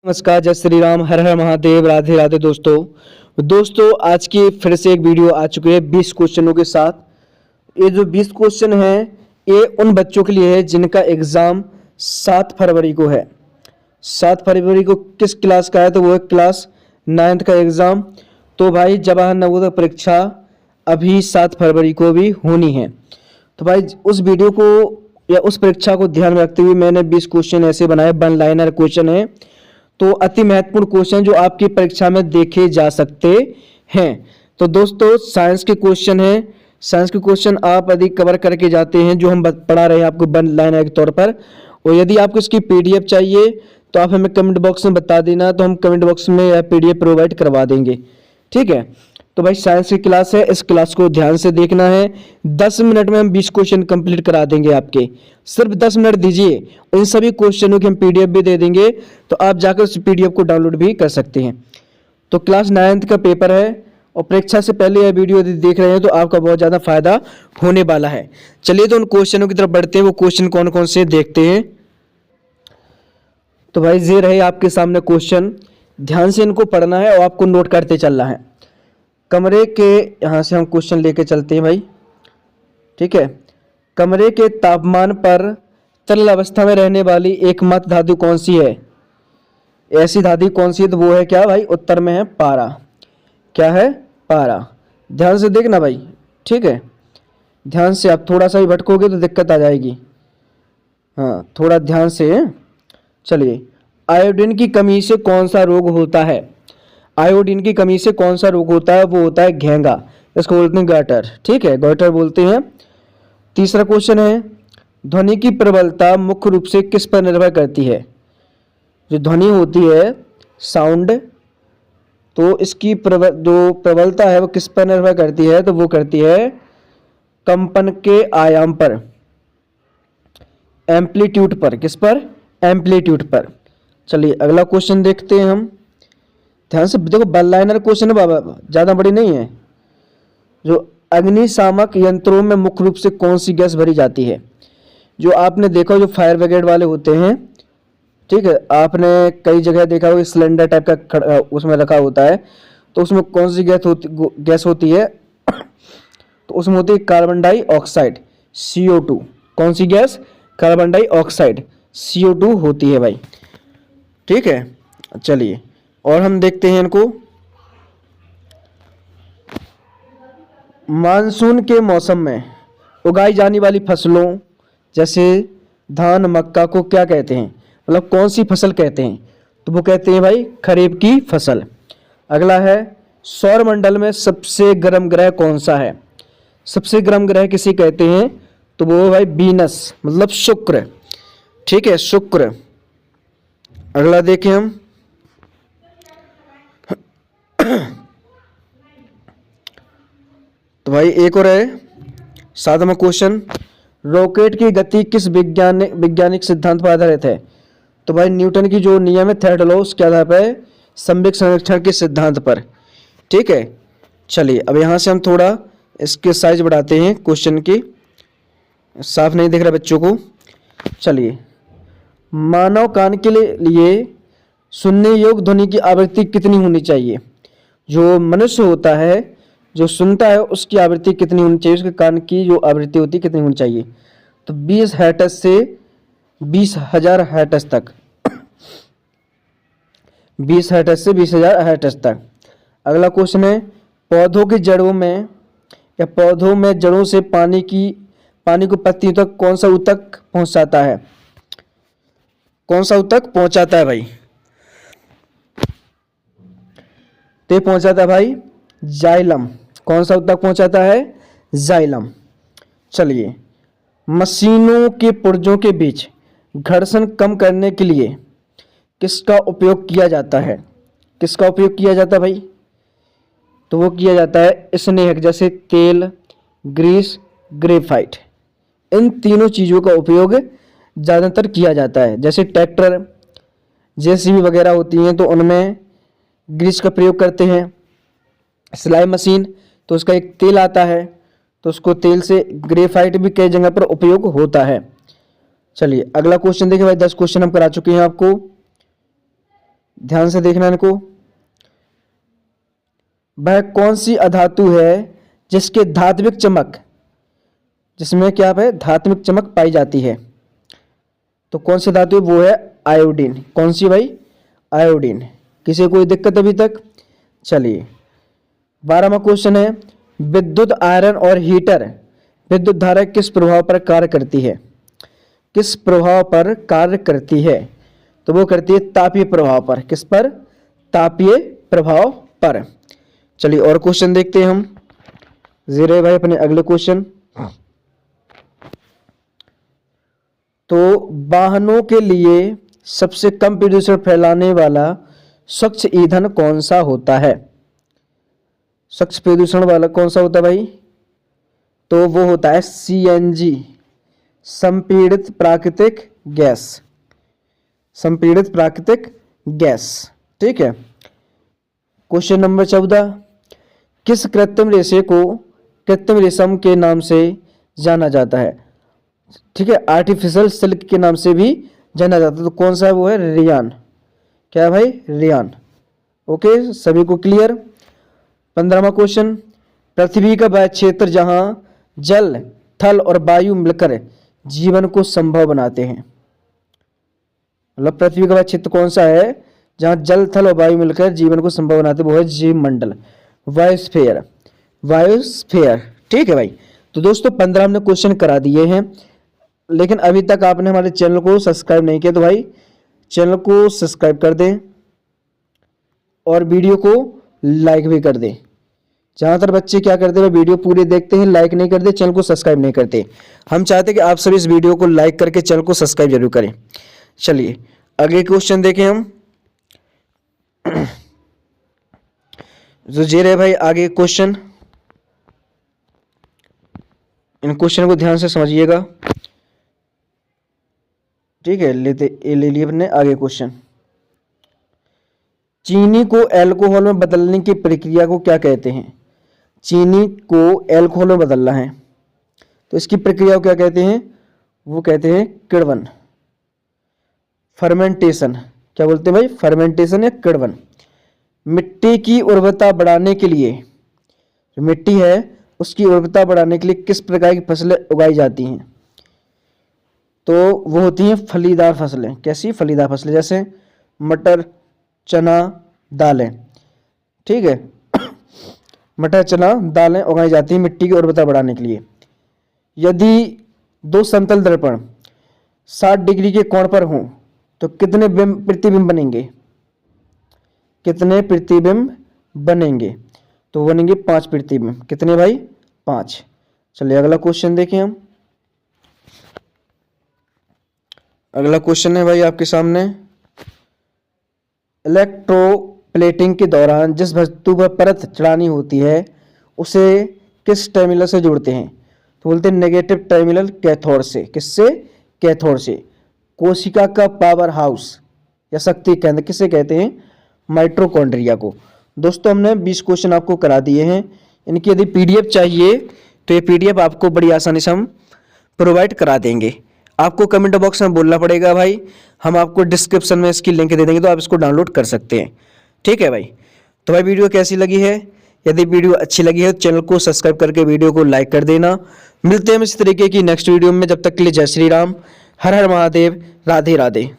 नमस्कार, जय श्री राम, हर हर महादेव, राधे राधे। दोस्तों आज की फिर से एक वीडियो आ चुकी है 20 क्वेश्चनों के साथ। ये जो 20 क्वेश्चन है ये उन बच्चों के लिए है जिनका एग्ज़ाम 7 फरवरी को है। 7 फरवरी को किस क्लास का है? तो वो है क्लास 9th का एग्ज़ाम। तो भाई जवाहर नवोदय परीक्षा अभी 7 फरवरी को भी होनी है। तो भाई उस वीडियो को या उस परीक्षा को ध्यान में रखते हुए मैंने 20 क्वेश्चन ऐसे बनाए, वन लाइनर क्वेश्चन है, तो अति महत्वपूर्ण क्वेश्चन जो आपकी परीक्षा में देखे जा सकते हैं। तो दोस्तों साइंस के क्वेश्चन है, साइंस के क्वेश्चन आप यदि कवर करके जाते हैं जो हम पढ़ा रहे हैं आपको वन लाइनर के तौर पर, और यदि आपको इसकी पीडीएफ चाहिए तो आप हमें कमेंट बॉक्स में बता देना, तो हम कमेंट बॉक्स में यह पीडीएफ प्रोवाइड करवा देंगे। ठीक है, तो भाई साइंस की क्लास है, इस क्लास को ध्यान से देखना है। 10 मिनट में हम 20 क्वेश्चन कंप्लीट करा देंगे आपके। सिर्फ 10 मिनट दीजिए, इन सभी क्वेश्चनों की हम पीडीएफ भी दे देंगे, तो आप जाकर उस पीडीएफ को डाउनलोड भी कर सकते हैं। तो क्लास 9th का पेपर है और परीक्षा से पहले यह वीडियो यदि देख रहे हैं तो आपका बहुत ज़्यादा फायदा होने वाला है। चलिए तो उन क्वेश्चनों की तरफ बढ़ते हैं, वो क्वेश्चन कौन कौन से देखते हैं। तो भाई ये रहे आपके सामने क्वेश्चन, ध्यान से इनको पढ़ना है और आपको नोट करते चलना है। कमरे के यहाँ से हम क्वेश्चन लेके चलते हैं भाई। ठीक है, कमरे के तापमान पर तरल अवस्था में रहने वाली एकमात्र धातु कौन सी है? ऐसी धातु कौन सी है? तो वो है क्या भाई? उत्तर में है पारा। क्या है? पारा। ध्यान से देखना भाई। ठीक है, ध्यान से, आप थोड़ा सा ही भटकोगे तो दिक्कत आ जाएगी। हाँ, थोड़ा ध्यान से। चलिए, आयोडीन की कमी से कौन सा रोग होता है? आयोडीन की कमी से कौन सा रोग होता है? वो होता है घेंगा, इसको बोलते हैं गटर। ठीक है, गटर बोलते हैं। तीसरा क्वेश्चन है, ध्वनि की प्रबलता मुख्य रूप से किस पर निर्भर करती है? जो ध्वनि होती है साउंड, तो इसकी जो प्रबलता है वो किस पर निर्भर करती है? तो वो करती है कंपन के आयाम पर, एम्पलीट्यूड पर। किस पर? एम्पलीट्यूड पर। चलिए अगला क्वेश्चन देखते हैं हम। ध्यान से देखो, वन लाइनर क्वेश्चन है बाबा, ज़्यादा बड़ी नहीं है। जो अग्निशामक यंत्रों में मुख्य रूप से कौन सी गैस भरी जाती है? जो आपने देखा जो फायर ब्रिगेड वाले होते हैं, ठीक है, आपने कई जगह देखा हो सिलेंडर टाइप का उसमें रखा होता है, तो उसमें कौन सी गैस होती है? तो उसमें होती है कार्बन डाइऑक्साइड, CO2। कौन सी गैस? कार्बन डाइऑक्साइड, CO2 होती है भाई। ठीक है, चलिए और हम देखते हैं इनको। मानसून के मौसम में उगाई जाने वाली फसलों जैसे धान मक्का को क्या कहते हैं? मतलब कौन सी फसल कहते हैं? तो वो कहते हैं भाई खरीफ की फसल। अगला है, सौरमंडल में सबसे गर्म ग्रह कौन सा है? सबसे गर्म ग्रह किसे कहते हैं? तो वो है भाई वीनस, मतलब शुक्र। ठीक है, शुक्र। अगला देखें हम। तो भाई एक और है 7वां क्वेश्चन, रॉकेट की गति किस वैज्ञानिक सिद्धांत पर आधारित है? तो भाई न्यूटन की जो नियम है, थर्ड लॉ, उसके आधार पर, संवेग संरक्षण के सिद्धांत पर। ठीक है, चलिए अब यहाँ से हम थोड़ा इसके साइज बढ़ाते हैं क्वेश्चन की, साफ नहीं दिख रहा बच्चों को। चलिए, मानव कान के लिए सुनने योग्य ध्वनि की आवृत्ति कितनी होनी चाहिए? जो मनुष्य होता है जो सुनता है उसकी आवृत्ति कितनी होनी चाहिए? उसके कान की जो आवृत्ति होती है कितनी होनी चाहिए? तो 20 हर्ट्ज से 20,000 हर्ट्ज तक। 20 हर्ट्ज से 20,000 हर्ट्ज तक। अगला क्वेश्चन है, पौधों की जड़ों में या पौधों में जड़ों से पानी को पत्तियों तक कौन सा ऊतक पहुंचाता है? कौन सा ऊतक पहुंचाता है भाई? तो पहुंचाता है भाई जाइलम। कौन सा ऊतक पहुंचाता है? जाइलम। चलिए, मशीनों के पुर्जों के बीच घर्षण कम करने के लिए किसका उपयोग किया जाता है? किसका उपयोग किया जाता है भाई? तो वो किया जाता है स्नेहक, जैसे तेल, ग्रीस, ग्रेफाइट। इन तीनों चीज़ों का उपयोग ज़्यादातर किया जाता है। जैसे ट्रैक्टर, JCB वगैरह होती हैं तो उनमें ग्रीस का प्रयोग करते हैं। सिलाई मशीन, तो उसका एक तेल आता है, तो उसको तेल से, ग्रेफाइट भी कई जगह पर उपयोग होता है। चलिए अगला क्वेश्चन देखिए भाई, 10 क्वेश्चन हम करा चुके हैं आपको। ध्यान से देखना इनको। वह कौन सी अधातु है जिसके धात्विक चमक, जिसमें क्या है धात्विक चमक पाई जाती है? तो कौन सी धातु है? वो है आयोडीन। कौन सी भाई? आयोडीन। किसी कोई दिक्कत अभी तक? चलिए 12वां क्वेश्चन है, विद्युत आयरन और हीटर विद्युत धारा किस प्रभाव पर कार्य करती है? किस प्रभाव पर कार्य करती है? तो वो करती है तापीय प्रभाव पर। किस पर? तापीय प्रभाव पर। चलिए और क्वेश्चन देखते हैं हम। जीरे भाई अपने अगले क्वेश्चन। तो वाहनों के लिए सबसे कम प्रदूषण फैलाने वाला स्वच्छ ईंधन कौन सा होता है? स्वच्छ प्रदूषण वाला कौन सा होता है भाई? तो वो होता है सीएनजी, संपीड़ित प्राकृतिक गैस। संपीड़ित प्राकृतिक गैस। ठीक है। क्वेश्चन नंबर 14, किस कृत्रिम रेशे को कृत्रिम रेशम के नाम से जाना जाता है? ठीक है, आर्टिफिशियल सिल्क के नाम से भी जाना जाता है। तो कौन सा है? वो है रेयान। क्या है भाई? रेयान। ओके, सभी को क्लियर। 15वां क्वेश्चन, पृथ्वी का वह क्षेत्र जहां जल, थल और वायु मिलकर जीवन को संभव बनाते हैं। मतलब पृथ्वी का वह क्षेत्र कौन सा है जहां जल, थल और वायु मिलकर जीवन को संभव बनाते हैं? वो है जीव मंडल, वायोस्फीयर। वायोस्फीयर। ठीक है भाई। तो दोस्तों 15 हमने क्वेश्चन करा दिए हैं, लेकिन अभी तक आपने हमारे चैनल को सब्सक्राइब नहीं किया तो भाई चैनल को सब्सक्राइब कर दें और वीडियो को लाइक भी कर दें। ज़्यादातर बच्चे क्या करते हैं, वीडियो पूरी देखते हैं, लाइक नहीं करते, चैनल को सब्सक्राइब नहीं करते। हम चाहते हैं कि आप सभी इस वीडियो को लाइक करके चैनल को सब्सक्राइब जरूर करें। चलिए अगले क्वेश्चन देखें हम। जो जे रहे भाई आगे क्वेश्चन, इन क्वेश्चन को ध्यान से समझिएगा। ठीक है, ले लिए अपने आगे क्वेश्चन। चीनी को अल्कोहल में बदलने की प्रक्रिया को क्या कहते हैं? चीनी को अल्कोहल में बदलना है तो इसकी प्रक्रिया को क्या कहते हैं? वो कहते हैं किण्वन, फर्मेंटेशन। क्या बोलते हैं भाई? फर्मेंटेशन या किण्वन। मिट्टी की उर्वरता बढ़ाने के लिए, जो मिट्टी है उसकी उर्वरता बढ़ाने के लिए किस प्रकार की फसलें उगाई जाती हैं? तो वो होती हैं फलीदार फसलें। कैसी? फलीदार फसलें, जैसे मटर, चना, दालें। ठीक है, मटर, चना, दालें उगाई जाती हैं मिट्टी की उर्वरता बढ़ाने के लिए। यदि दो समतल दर्पण 60 डिग्री के कोण पर हों तो कितने प्रतिबिंब बनेंगे? कितने प्रतिबिंब बनेंगे? तो बनेंगे 5 प्रतिबिंब। कितने भाई? 5। चलिए अगला क्वेश्चन देखें हम। अगला क्वेश्चन है भाई आपके सामने, इलेक्ट्रोप्लेटिंग के दौरान जिस वस्तु पर परत चढ़ानी होती है उसे किस टर्मिनल से जोड़ते हैं? तो बोलते हैं नेगेटिव टर्मिनल कैथोड से। किससे? कैथोड से। कोशिका का पावर हाउस या शक्ति केंद्र किसे कहते हैं? माइटोकॉन्ड्रिया को। दोस्तों हमने 20 क्वेश्चन आपको करा दिए हैं। इनकी यदि पीडीएफ चाहिए तो ये पीडीएफ आपको बड़ी आसानी से हम प्रोवाइड करा देंगे। आपको कमेंट बॉक्स में बोलना पड़ेगा भाई, हम आपको डिस्क्रिप्शन में इसकी लिंक दे देंगे तो आप इसको डाउनलोड कर सकते हैं। ठीक है भाई। तो भाई वीडियो कैसी लगी है? यदि वीडियो अच्छी लगी है तो चैनल को सब्सक्राइब करके वीडियो को लाइक कर देना। मिलते हैं हम इस तरीके की नेक्स्ट वीडियो में। जब तक के लिए जय श्री राम, हर हर महादेव, राधे राधे।